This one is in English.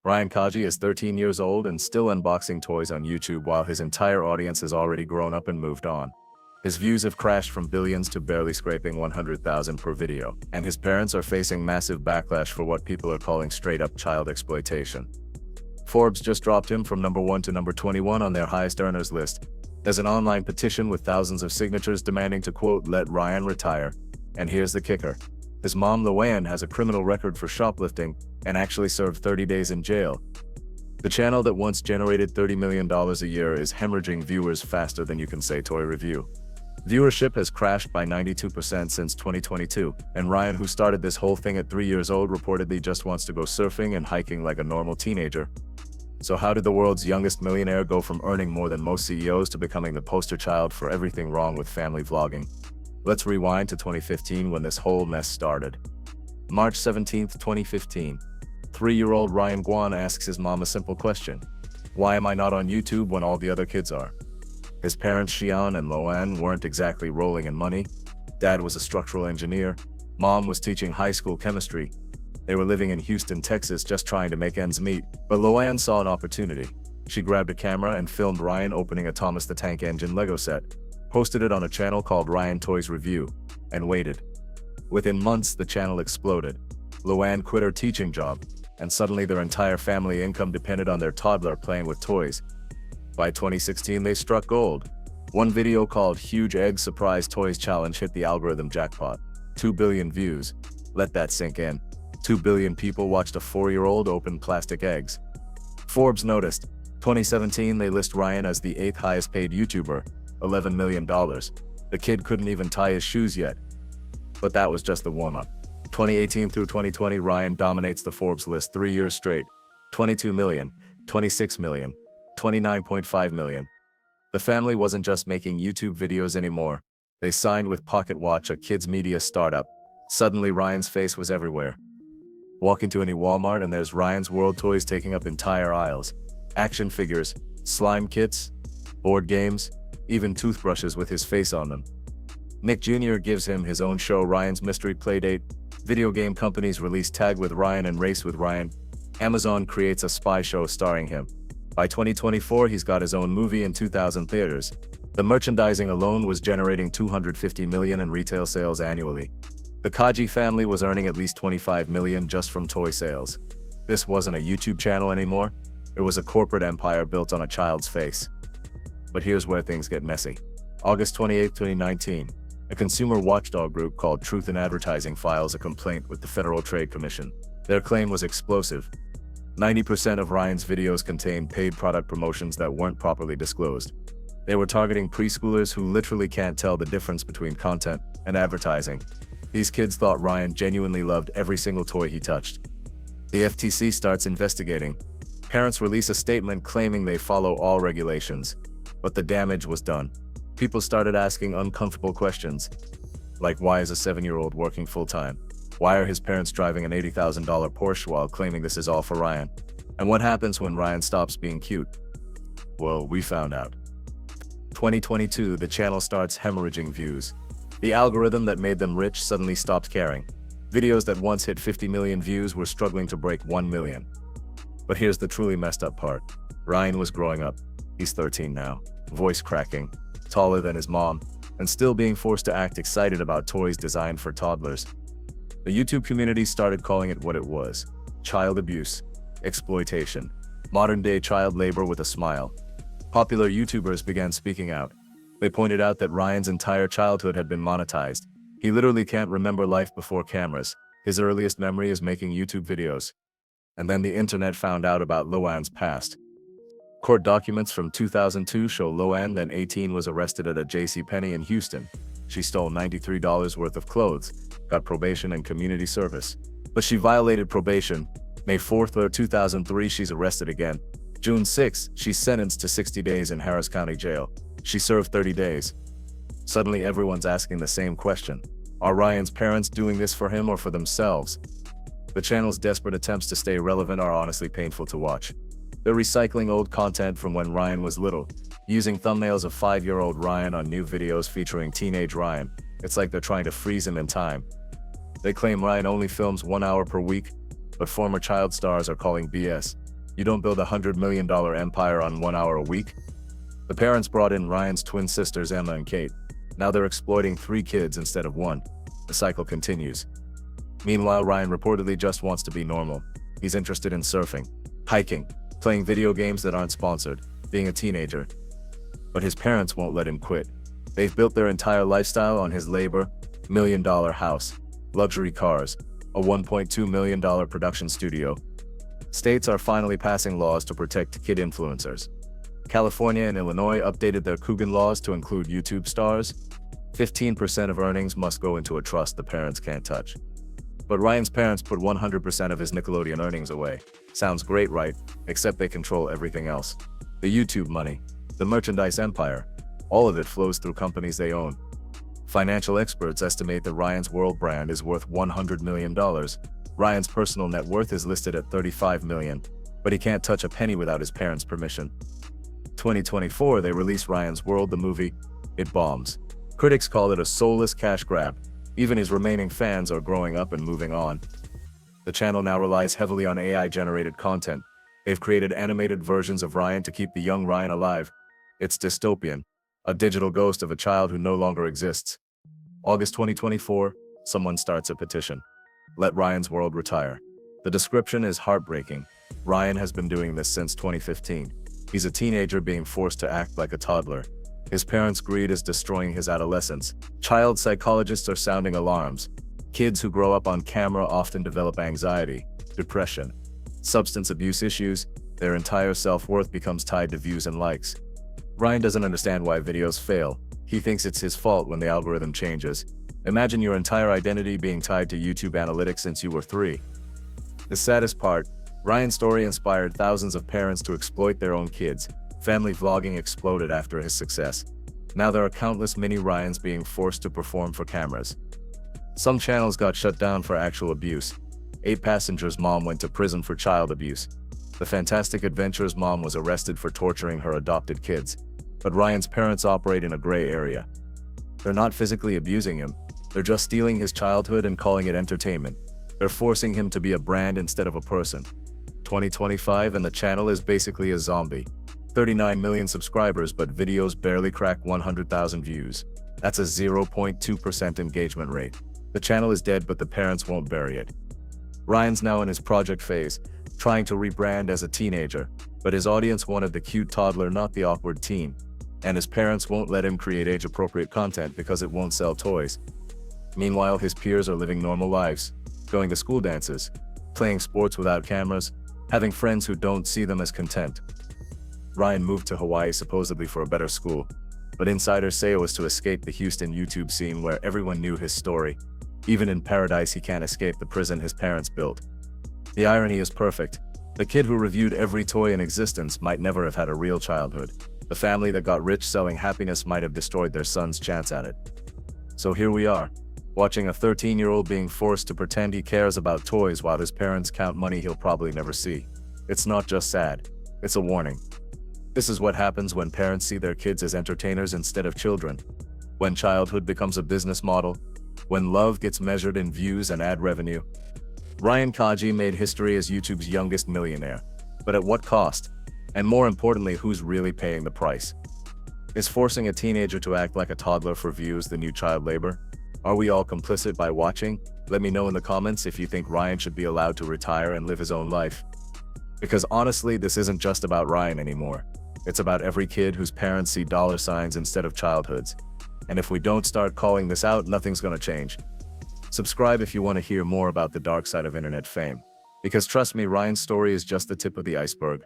Ryan Kaji is 13 years old and still unboxing toys on YouTube while his entire audience has already grown up and moved on. His views have crashed from billions to barely scraping 100,000 per video, and his parents are facing massive backlash for what people are calling straight-up child exploitation. Forbes just dropped him from number 1 to number 21 on their highest earners list. There's an online petition with thousands of signatures demanding to, quote, let Ryan retire. And here's the kicker. His mom, Loann, has a criminal record for shoplifting and actually served 30 days in jail. The channel that once generated $30 million a year is hemorrhaging viewers faster than you can say toy review. Viewership has crashed by 92% since 2022, and Ryan, who started this whole thing at 3 years old, reportedly just wants to go surfing and hiking like a normal teenager. So how did the world's youngest millionaire go from earning more than most CEOs to becoming the poster child for everything wrong with family vlogging? Let's rewind to 2015 when this whole mess started. March 17, 2015. 3-year-old Ryan Guan asks his mom a simple question. Why am I not on YouTube when all the other kids are? His parents Xian and Loann weren't exactly rolling in money. Dad was a structural engineer. Mom was teaching high school chemistry. They were living in Houston, Texas, just trying to make ends meet. But Loann saw an opportunity. She grabbed a camera and filmed Ryan opening a Thomas the Tank Engine Lego set, posted it on a channel called Ryan Toys Review, and waited. Within months, the channel exploded. Loann quit her teaching job, and suddenly their entire family income depended on their toddler playing with toys. By 2016, they struck gold. One video called Huge Egg Surprise Toys Challenge hit the algorithm jackpot. 2 billion views. Let that sink in. 2 billion people watched a 4-year-old open plastic eggs. Forbes noticed. 2017, they list Ryan as the 8th highest paid YouTuber, $11 million. The kid couldn't even tie his shoes yet. But that was just the warm-up. 2018 through 2020, Ryan dominates the Forbes list 3 years straight. 22 million, 26 million, 29.5 million. The family wasn't just making YouTube videos anymore. They signed with Pocket Watch, a kids media startup. Suddenly, Ryan's face was everywhere. Walk into any Walmart and there's Ryan's World toys taking up entire aisles. Action figures, slime kits, board games, even toothbrushes with his face on them. Nick Jr. gives him his own show, Ryan's Mystery Playdate. Video game companies release Tag with Ryan and Race with Ryan. Amazon creates a spy show starring him. By 2024, he's got his own movie in 2,000 theaters. The merchandising alone was generating $250 million in retail sales annually. The Kaji family was earning at least $25 million just from toy sales. This wasn't a YouTube channel anymore. It was a corporate empire built on a child's face. But here's where things get messy. August 28, 2019. A consumer watchdog group called Truth in Advertising files a complaint with the Federal Trade Commission. Their claim was explosive. 90% of Ryan's videos contained paid product promotions that weren't properly disclosed. They were targeting preschoolers who literally can't tell the difference between content and advertising. These kids thought Ryan genuinely loved every single toy he touched. The FTC starts investigating. Parents release a statement claiming they follow all regulations. But the damage was done. People started asking uncomfortable questions, like why is a 7-year-old working full-time? Why are his parents driving an $80,000 Porsche while claiming this is all for Ryan? And what happens when Ryan stops being cute? Well, we found out. 2022, the channel starts hemorrhaging views. The algorithm that made them rich suddenly stopped caring. Videos that once hit 50 million views were struggling to break 1 million. But here's the truly messed up part. Ryan was growing up. He's 13 now, voice cracking, taller than his mom, and still being forced to act excited about toys designed for toddlers. The YouTube community started calling it what it was: child abuse, exploitation, modern-day child labor with a smile. Popular YouTubers began speaking out. They pointed out that Ryan's entire childhood had been monetized. He literally can't remember life before cameras. His earliest memory is making YouTube videos. And then the internet found out about Loann's past. Court documents from 2002 show Loann, then 18, was arrested at a JCPenney in Houston. She stole $93 worth of clothes, got probation and community service. But she violated probation. May 4, 2003, she's arrested again. June 6, she's sentenced to 60 days in Harris County Jail. She served 30 days. Suddenly everyone's asking the same question. Are Ryan's parents doing this for him or for themselves? The channel's desperate attempts to stay relevant are honestly painful to watch. They're recycling old content from when Ryan was little, using thumbnails of 5-year-old Ryan on new videos featuring teenage Ryan. It's like they're trying to freeze him in time. They claim Ryan only films 1 hour per week, but former child stars are calling BS. You don't build $100 million empire on 1 hour a week. The parents brought in Ryan's twin sisters Emma and Kate. Now they're exploiting 3 kids instead of 1. The cycle continues. Meanwhile, Ryan reportedly just wants to be normal. He's interested in surfing, hiking, playing video games that aren't sponsored, being a teenager. But his parents won't let him quit. They've built their entire lifestyle on his labor: $1 million house, luxury cars, a $1.2 million production studio. States are finally passing laws to protect kid influencers. California and Illinois updated their Coogan laws to include YouTube stars. 15% of earnings must go into a trust the parents can't touch. But Ryan's parents put 100% of his Nickelodeon earnings away. Sounds great, right? Except they control everything else. The YouTube money, the merchandise empire, all of it flows through companies they own. Financial experts estimate that Ryan's World brand is worth $100 million. Ryan's personal net worth is listed at $35 million, but he can't touch a penny without his parents' permission. 2024, they released Ryan's World, the movie. It bombs. Critics call it a soulless cash grab. Even his remaining fans are growing up and moving on. The channel now relies heavily on AI-generated content. They've created animated versions of Ryan to keep the young Ryan alive. It's dystopian, a digital ghost of a child who no longer exists. August 2024, someone starts a petition. Let Ryan's World retire. The description is heartbreaking. Ryan has been doing this since 2015. He's a teenager being forced to act like a toddler. His parents' greed is destroying his adolescence. Child psychologists are sounding alarms. Kids who grow up on camera often develop anxiety, depression, substance abuse issues. Their entire self-worth becomes tied to views and likes. Ryan doesn't understand why videos fail. He thinks it's his fault when the algorithm changes. Imagine your entire identity being tied to YouTube analytics since you were 3. The saddest part, Ryan's story inspired thousands of parents to exploit their own kids. Family vlogging exploded after his success. Now there are countless mini Ryans being forced to perform for cameras. Some channels got shut down for actual abuse. 8 Passengers' mom went to prison for child abuse. The Fantastic Adventures' mom was arrested for torturing her adopted kids. But Ryan's parents operate in a gray area. They're not physically abusing him. They're just stealing his childhood and calling it entertainment. They're forcing him to be a brand instead of a person. 2025 and the channel is basically a zombie. 39 million subscribers, but videos barely crack 100,000 views. That's a 0.2% engagement rate. The channel is dead, but the parents won't bury it. Ryan's now in his project phase, trying to rebrand as a teenager, but his audience wanted the cute toddler, not the awkward teen. And his parents won't let him create age-appropriate content because it won't sell toys. Meanwhile, his peers are living normal lives, going to school dances, playing sports without cameras, having friends who don't see them as content. Ryan moved to Hawaii supposedly for a better school, but insiders say it was to escape the Houston YouTube scene where everyone knew his story. Even in paradise, he can't escape the prison his parents built. The irony is perfect. The kid who reviewed every toy in existence might never have had a real childhood. The family that got rich selling happiness might have destroyed their son's chance at it. So here we are, watching a 13-year-old being forced to pretend he cares about toys while his parents count money he'll probably never see. It's not just sad, it's a warning. This is what happens when parents see their kids as entertainers instead of children. When childhood becomes a business model. When love gets measured in views and ad revenue. Ryan Kaji made history as YouTube's youngest millionaire. But at what cost? And more importantly, who's really paying the price? Is forcing a teenager to act like a toddler for views the new child labor? Are we all complicit by watching? Let me know in the comments if you think Ryan should be allowed to retire and live his own life. Because honestly, this isn't just about Ryan anymore. It's about every kid whose parents see dollar signs instead of childhoods. And if we don't start calling this out, nothing's gonna change. Subscribe if you want to hear more about the dark side of internet fame. Because trust me, Ryan's story is just the tip of the iceberg.